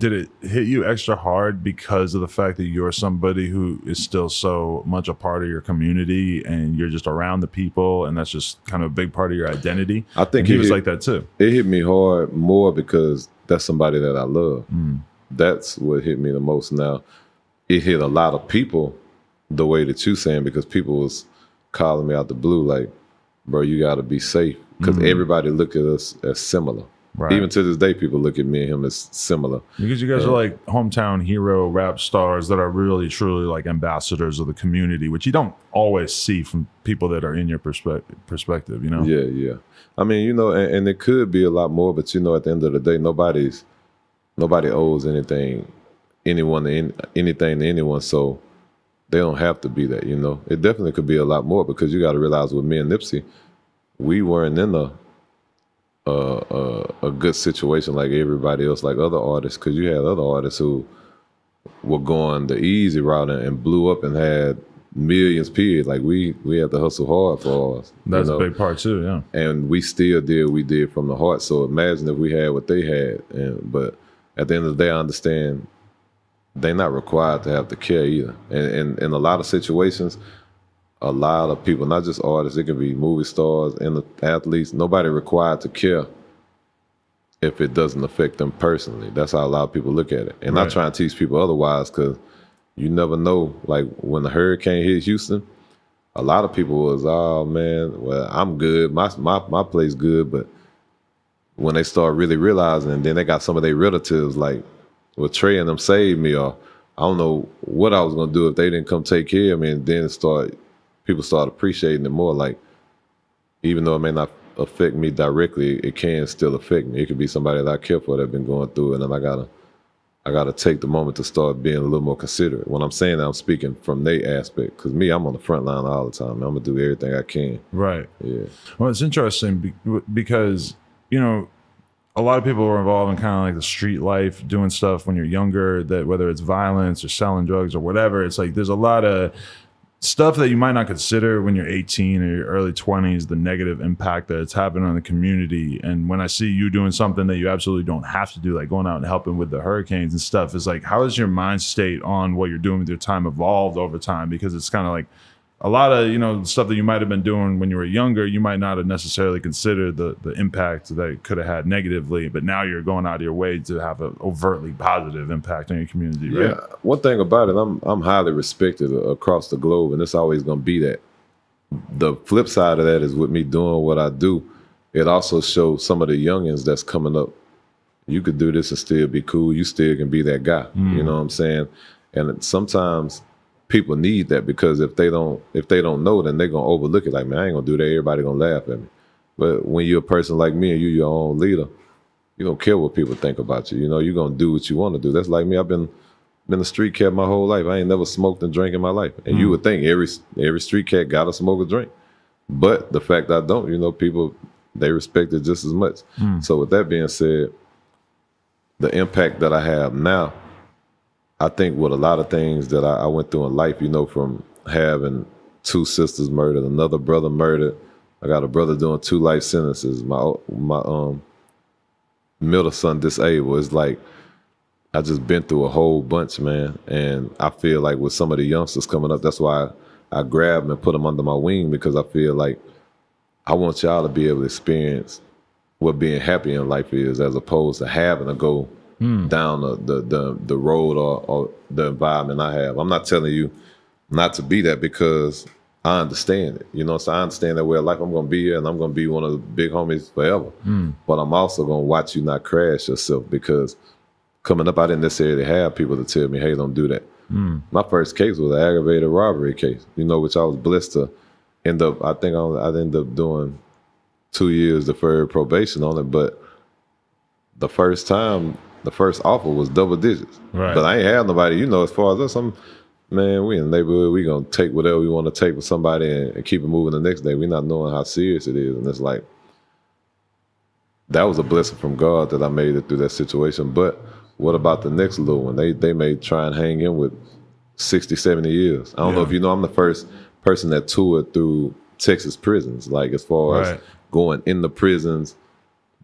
did it hit you extra hard because of the fact that you're somebody who is still so much a part of your community and you're just around the people and that's just kind of a big part of your identity? I think he was like that too. It hit me hard more because that's somebody that I love. That's what hit me the most. Now, it hit a lot of people the way that you saying, because people was calling me out the blue like, bro, you got to be safe, because everybody look at us as similar. Right. Even to this day, people look at me and him as similar. Because you guys are like hometown hero rap stars that are really, truly like ambassadors of the community, which you don't always see from people that are in your perspective, you know? Yeah, yeah. I mean, you know, and it could be a lot more, but you know, at the end of the day, nobody owes anything to anyone, so they don't have to be that, you know? It definitely could be a lot more, because you got to realize with me and Nipsey, we weren't in a good situation like everybody else, like other artists, because you had other artists who were going the easy route and blew up and had millions, period. Like we had to hustle hard for ours. That's a big part too, yeah. And we still did, we did from the heart. So imagine if we had what they had. But at the end of the day, I understand they're not required to have to care either. And in a lot of situations, a lot of people, not just artists, it can be movie stars and athletes, nobody required to care if it doesn't affect them personally. That's how a lot of people look at it. And I try and teach people otherwise, because you never know. Like when the hurricane hit Houston, a lot of people was, oh man, well, I'm good, my place good. But when they start really realizing, and then they got some of their relatives like, well, Trae and them saved me, or I don't know what I was gonna do if they didn't come take care of me. And then people start appreciating it more. Like, even though it may not affect me directly, it can still affect me. It could be somebody that I care for that been going through it, and I gotta take the moment to start being a little more considerate. When I'm saying that, I'm speaking from their aspect, because me, I'm on the front line all the time. I'm gonna do everything I can. Right. Yeah. Well, it's interesting because, you know, a lot of people are involved in kind of like the street life, doing stuff when you're younger, that whether it's violence or selling drugs or whatever, it's like there's a lot of stuff that you might not consider when you're 18 or your early 20s, the negative impact that it's having on the community. And when I see you doing something that you absolutely don't have to do, like going out and helping with the hurricanes and stuff, is like, how has your mind state on what you're doing with your time evolved over time? Because it's kind of like a lot of, you know, stuff that you might have been doing when you were younger, you might not have necessarily considered the impact that it could have had negatively, but now you're going out of your way to have an overtly positive impact on your community, right? Yeah, one thing about it, I'm highly respected across the globe, and it's always going to be that. The flip side of that is, with me doing what I do, it also shows some of the youngins that's coming up, you could do this and still be cool, you still can be that guy, you know what I'm saying? And sometimes people need that, because if they don't know, then they're gonna overlook it. Like, man, I ain't gonna do that, everybody gonna laugh at me. But when you're a person like me and you're your own leader, you don't care what people think about you. You know, you're gonna do what you want to do. That's like me. I've been a street cat my whole life. I ain't never smoked and drank in my life. And you would think every street cat gotta smoke or drink. But the fact I don't, you know, people, they respect it just as much. So with that being said, the impact that I have now, I think with a lot of things that I went through in life, you know, from having 2 sisters murdered, another brother murdered, I got a brother doing 2 life sentences, my middle son disabled. It's like, I just been through a whole bunch, man. And I feel like with some of the youngsters coming up, that's why I grab them and put them under my wing, because I feel like I want y'all to be able to experience what being happy in life is, as opposed to having to go down the road or the environment I have. I'm not telling you not to be that, because I understand it. You know, so I understand that way of life. I'm gonna be here and I'm gonna be one of the big homies forever. But I'm also gonna watch you not crash yourself, because coming up, I didn't necessarily have people to tell me, hey, don't do that. My first case was an aggravated robbery case, you know, which I was blessed to end up, I think I ended up doing 2 years deferred probation on it. But the first time, the first offer was double digits. Right. But I ain't had nobody, you know, as far as us, man, we in the neighborhood, we gonna take whatever we want to take with somebody and keep it moving the next day. We're not knowing how serious it is. And it's like, that was a blessing from God that I made it through that situation. But what about the next little one? They may try and hang in with 60, 70 years. I don't know if you know, I'm the first person that toured through Texas prisons, like as far as going in the prisons,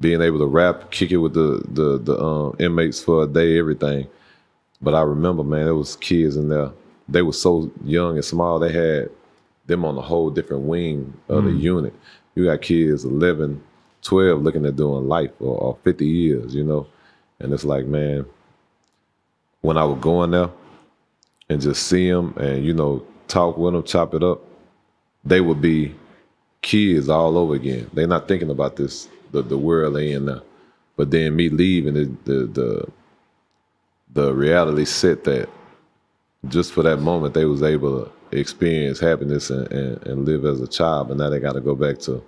being able to rap, kick it with the inmates for a day, everything. But I remember, man, there was kids in there. They were so young and small. They had them on a whole different wing of the unit. You got kids 11, 12 looking at doing life or 50 years, you know? And it's like, man, when I would go in there and just see them and, you know, talk with them, chop it up, they would be kids all over again. They're not thinking about this, the world they in now. But then me leaving, the reality set that just for that moment they was able to experience happiness and live as a child, but now they got to go back to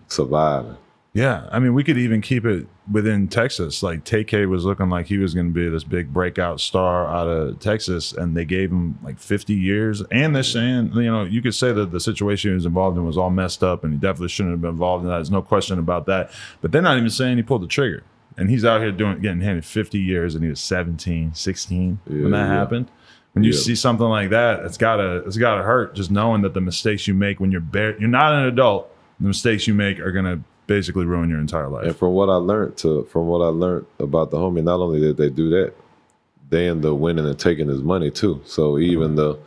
surviving. Yeah, I mean, we could even keep it within Texas. Like Tay-K was looking like he was going to be this big breakout star out of Texas, and they gave him like 50 years. And they're saying, you know, you could say that the situation he was involved in was all messed up, and he definitely shouldn't have been involved in that. There's no question about that. But they're not even saying he pulled the trigger. And he's out here getting handed 50 years, and he was 17, 16 when that happened. When you see something like that, it's gotta hurt. Just knowing that the mistakes you make when you're not an adult, the mistakes you make are gonna basically ruin your entire life. And from what I learned about the homie, not only did they do that, they ended up winning and taking his money too. So even the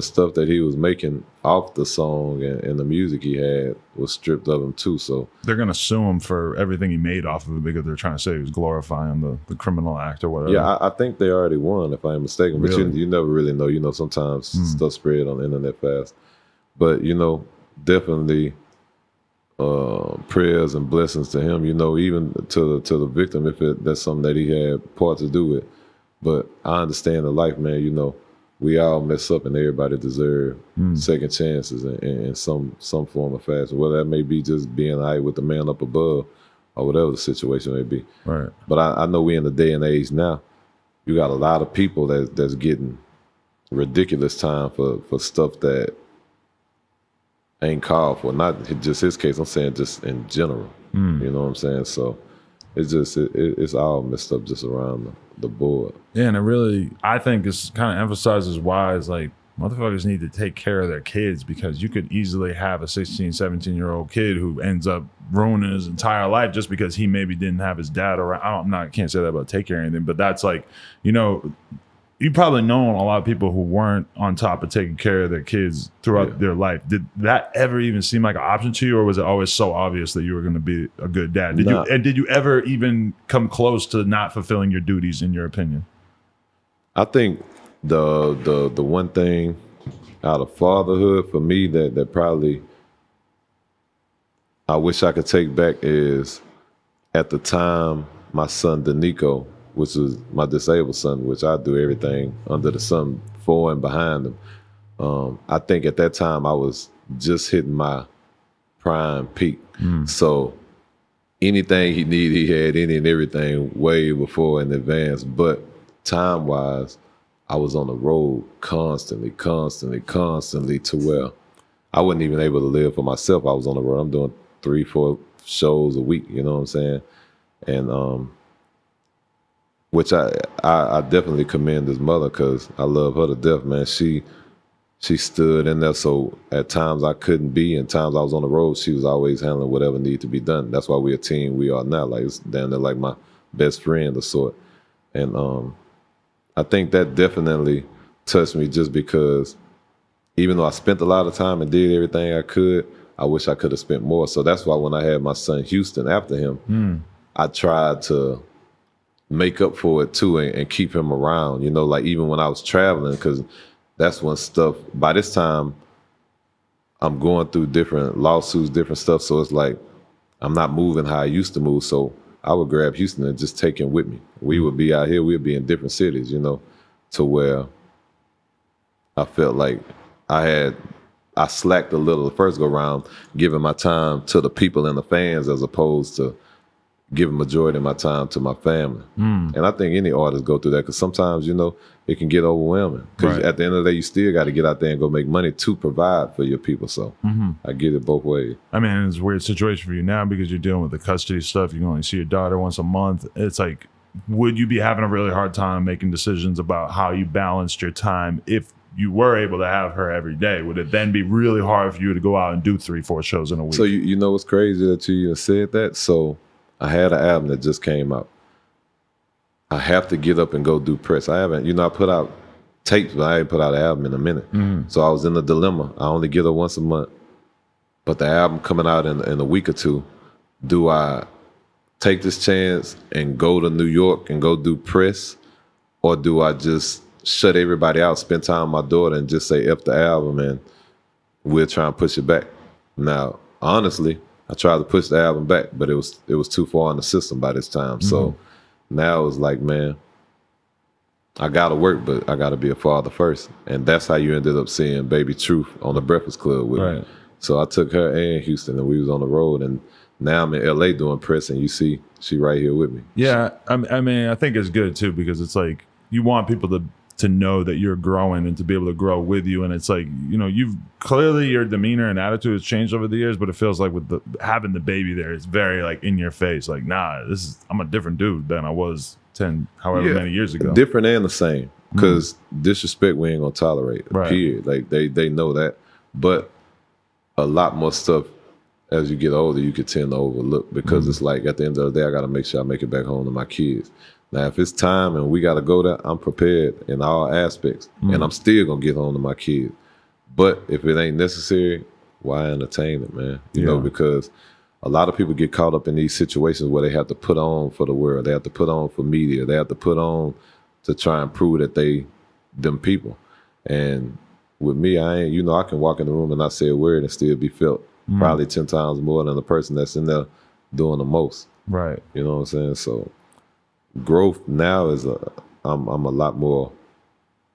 stuff that he was making off the song and the music he had was stripped of him too. So they're gonna sue him for everything he made off of it because they're trying to say he was glorifying the criminal act or whatever. Yeah, I think they already won, if I'm mistaken. But really? you never really know. You know, sometimes stuff spread on the internet fast. But you know, definitely prayers and blessings to him. You know, even to the victim if that's something that he had part to do with. But I understand the life, man. You know, we all mess up, and everybody deserve second chances in some form of fashion. Whether that may be just being all right with the man up above, or whatever the situation may be. Right. But I know we in the day and age now. You got a lot of people that's getting ridiculous time for stuff that ain't called for. Not just his case. I'm saying just in general. You know what I'm saying? So it's just it's all messed up just around the board. Yeah, and it really, I think, this kind of emphasizes why it's like motherfuckers need to take care of their kids, because you could easily have a 16, 17-year-old kid who ends up ruining his entire life just because he maybe didn't have his dad around. I can't say that about Tay-K or anything, but that's like, you know, you probably known a lot of people who weren't on top of taking care of their kids throughout their life. Did that ever even seem like an option to you, or was it always so obvious that you were going to be a good dad? Did you ever even come close to not fulfilling your duties, in your opinion? I think the one thing out of fatherhood for me that probably I wish I could take back is, at the time, my son Danico, which was my disabled son, which I do everything under the sun for and behind him. I think at that time I was just hitting my prime peak. So anything he needed, he had any and everything way before in advance. But time-wise, I was on the road constantly to where I wasn't even able to live for myself. I was on the road. I'm doing 3-4 shows a week, you know what I'm saying? And which I definitely commend his mother, because I love her to death, man. She stood in there, so at times I couldn't be, and times I was on the road, she was always handling whatever needed to be done. That's why we're a team we are now. Like, it's down there like my best friend of sort. And I think that definitely touched me, just because even though I spent a lot of time and did everything I could, I wish I could have spent more. So that's why when I had my son Houston after him, I tried to make up for it too, and keep him around, you know, like even when I was traveling, because that's when stuff, by this time I'm going through different lawsuits, different stuff, so it's like I'm not moving how I used to move. So I would grab Houston and just take him with me. We would be out here, we'd be in different cities, you know, to where I felt like I slacked a little the first go round, giving my time to the people and the fans as opposed to giving majority of my time to my family. And I think any artist go through that, because sometimes, you know, it can get overwhelming. Because at the end of the day, you still got to get out there and go make money to provide for your people. So I get it both ways. I mean, it's a weird situation for you now because you're dealing with the custody stuff. You can only see your daughter once a month. It's like, would you be having a really hard time making decisions about how you balanced your time if you were able to have her every day? Would it then be really hard for you to go out and do 3-4 shows in a week? So you know what's crazy that you even said that? So I had an album that just came out. I have to get up and go do press. I haven't, I put out tapes, but I ain't put out an album in a minute. So I was in a dilemma. I only get up once a month, but the album coming out in a week or two. Do I take this chance and go to New York and go do press, or do I just shut everybody out, spend time with my daughter, and just say F the album and we'll try and push it back? Now, honestly, I tried to push the album back, but it was too far in the system by this time. So now it's like, man, I gotta work, but I gotta be a father first. And that's how you ended up seeing Baby Truth on the Breakfast Club with me. So I took her and Houston, and we was on the road, and now I'm in LA doing press, and you see she right here with me. Yeah, I mean, I think it's good too, because it's like you want people to know that you're growing and to be able to grow with you. And it's like, you've clearly, your demeanor and attitude has changed over the years, but it feels like with having the baby there, it's very like in your face. Like, nah, I'm a different dude than I was 10, however many years ago. Different and the same, because disrespect we ain't gonna tolerate. Period. Like they know that, but a lot more stuff as you get older, you could tend to overlook, because it's like at the end of the day, I got to make sure I make it back home to my kids. Now, if it's time and we got to go there, I'm prepared in all aspects, and I'm still going to get home to my kids. But if it ain't necessary, why entertain it, man? You know, because a lot of people get caught up in these situations where they have to put on for the world. They have to put on for media. They have to put on to try and prove that they them people. And with me, I ain't, I can walk in the room and not say a word and still be felt probably 10 times more than the person that's in there doing the most. Right. You know what I'm saying? So growth now is I'm a lot more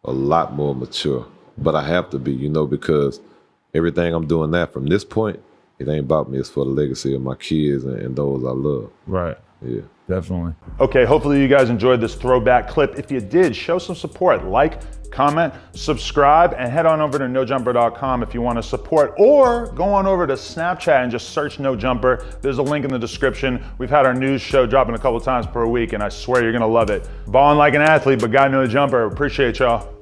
mature, but I have to be, because everything I'm doing now from this point, it ain't about me. It's for the legacy of my kids and those I love. Right. Yeah. Definitely. Okay, hopefully you guys enjoyed this throwback clip. If you did, show some support. Like, comment, subscribe, and head on over to NoJumper.com if you want to support, or go on over to Snapchat and just search No Jumper. There's a link in the description. We've had our news show dropping a couple times per week, and I swear you're going to love it. Balling like an athlete, but got no jumper. Appreciate y'all.